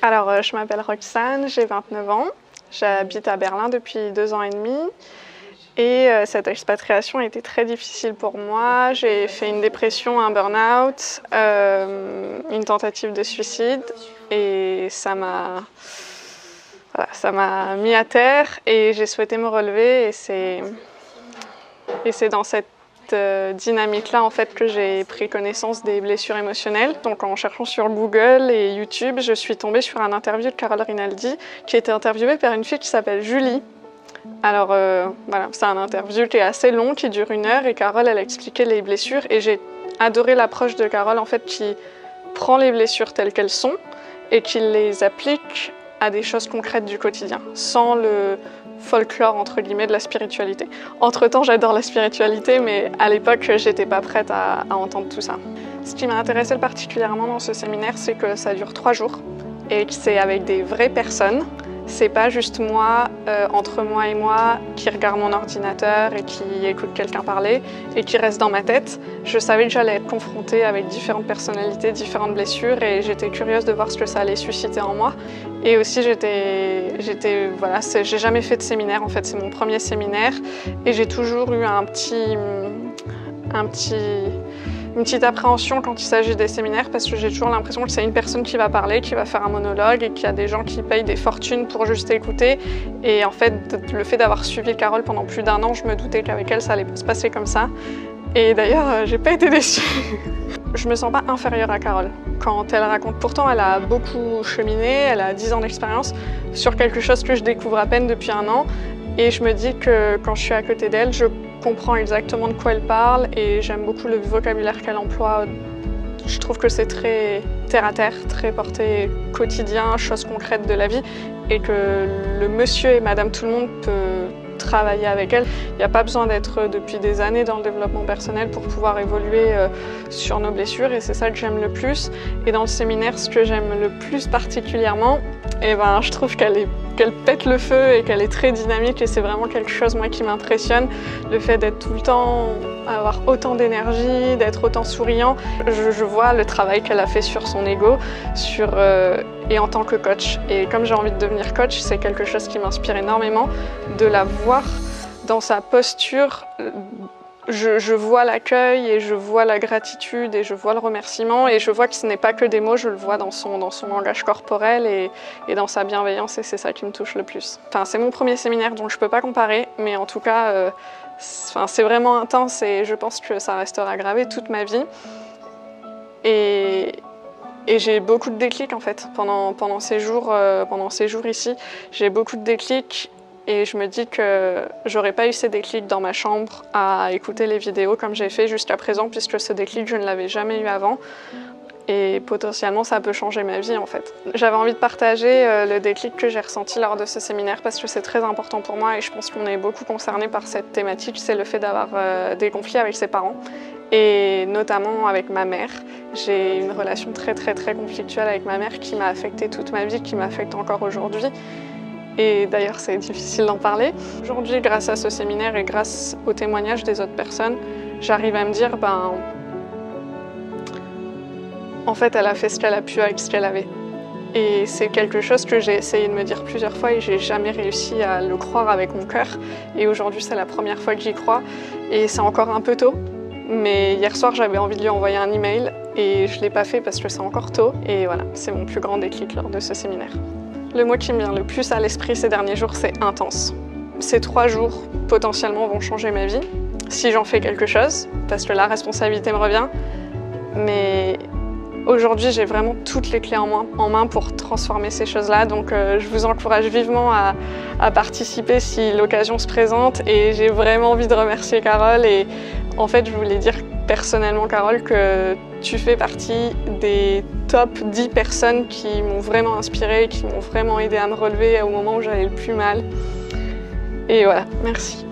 Alors, je m'appelle Roxane, j'ai 29 ans. J'habite à Berlin depuis 2 ans et demi. Et cette expatriation a été très difficile pour moi. J'ai fait une dépression, un burn-out, une tentative de suicide. Et ça m'a mis à terre et j'ai souhaité me relever. Et c'est dans cette dynamique-là en fait que j'ai pris connaissance des blessures émotionnelles. Donc en cherchant sur Google et YouTube, je suis tombée sur un interview de Carol Rinaldi qui était interviewée par une fille qui s'appelle Julie. Alors voilà, c'est un interview qui est assez long, qui dure 1 heure et Carol elle expliquait les blessures et j'ai adoré l'approche de Carol en fait qui prend les blessures telles qu'elles sont et qui les applique à des choses concrètes du quotidien, sans le folklore entre guillemets de la spiritualité. Entre-temps, j'adore la spiritualité, mais à l'époque, j'étais pas prête à entendre tout ça. Ce qui m'a intéressé particulièrement dans ce séminaire, c'est que ça dure 3 jours et que c'est avec des vraies personnes. C'est pas juste moi, entre moi et moi, qui regarde mon ordinateur et qui écoute quelqu'un parler et qui reste dans ma tête. Je savais que j'allais être confrontée avec différentes personnalités, différentes blessures et j'étais curieuse de voir ce que ça allait susciter en moi. Et aussi, voilà, j'ai jamais fait de séminaire, en fait, c'est mon premier séminaire et j'ai toujours eu une petite appréhension quand il s'agit des séminaires parce que j'ai toujours l'impression que c'est une personne qui va parler, qui va faire un monologue et qu'il y a des gens qui payent des fortunes pour juste écouter. Et en fait, le fait d'avoir suivi Carole pendant plus d'1 an, je me doutais qu'avec elle, ça allait se passer comme ça. Et d'ailleurs, j'ai pas été déçue. Je me sens pas inférieure à Carole quand elle raconte. Pourtant, elle a beaucoup cheminé, elle a 10 ans d'expérience sur quelque chose que je découvre à peine depuis 1 an. Et je me dis que quand je suis à côté d'elle, je comprends exactement de quoi elle parle et j'aime beaucoup le vocabulaire qu'elle emploie. Je trouve que c'est très terre à terre, très porté quotidien, choses concrètes de la vie et que le monsieur et madame tout le monde peut travailler avec elle. Il n'y a pas besoin d'être depuis des années dans le développement personnel pour pouvoir évoluer sur nos blessures et c'est ça que j'aime le plus. Et dans le séminaire, ce que j'aime le plus particulièrement, je trouve qu'elle pète le feu et qu'elle est très dynamique et c'est vraiment quelque chose moi qui m'impressionne. Le fait d'être tout le temps, avoir autant d'énergie, d'être autant souriant. Je vois le travail qu'elle a fait sur son ego et en tant que coach. Et comme j'ai envie de devenir coach, c'est quelque chose qui m'inspire énormément de la voir dans sa posture. Je vois l'accueil et je vois la gratitude et je vois le remerciement et je vois que ce n'est pas que des mots, je le vois dans son langage corporel et dans sa bienveillance et c'est ça qui me touche le plus. Enfin, c'est mon premier séminaire donc je peux pas comparer, mais en tout cas, c'est vraiment intense et je pense que ça restera gravé toute ma vie. Et j'ai beaucoup de déclics en fait pendant ces jours ici. J'ai beaucoup de déclics. Et je me dis que j'aurais pas eu ces déclics dans ma chambre à écouter les vidéos comme j'ai fait jusqu'à présent puisque ce déclic, je ne l'avais jamais eu avant. Et potentiellement, ça peut changer ma vie en fait. J'avais envie de partager le déclic que j'ai ressenti lors de ce séminaire parce que c'est très important pour moi et je pense qu'on est beaucoup concernés par cette thématique, c'est le fait d'avoir des conflits avec ses parents et notamment avec ma mère. J'ai une relation très conflictuelle avec ma mère qui m'a affectée toute ma vie, qui m'affecte encore aujourd'hui. Et d'ailleurs, c'est difficile d'en parler. Aujourd'hui, grâce à ce séminaire et grâce aux témoignages des autres personnes, j'arrive à me dire, en fait, elle a fait ce qu'elle a pu avec ce qu'elle avait. Et c'est quelque chose que j'ai essayé de me dire plusieurs fois et j'ai jamais réussi à le croire avec mon cœur. Et aujourd'hui, c'est la première fois que j'y crois. Et c'est encore un peu tôt. Mais hier soir, j'avais envie de lui envoyer un email et je l'ai pas fait parce que c'est encore tôt. Et voilà, c'est mon plus grand déclic lors de ce séminaire. Le mot qui me vient le plus à l'esprit ces derniers jours, c'est intense. Ces 3 jours, potentiellement, vont changer ma vie, si j'en fais quelque chose, parce que la responsabilité me revient. Mais aujourd'hui, j'ai vraiment toutes les clés en main pour transformer ces choses-là. Donc je vous encourage vivement à participer si l'occasion se présente. Et j'ai vraiment envie de remercier Carole. Et en fait, je voulais dire personnellement, Carole, que tu fais partie des top 10 personnes qui m'ont vraiment inspirée, qui m'ont vraiment aidé à me relever au moment où j'allais le plus mal. Et voilà, merci.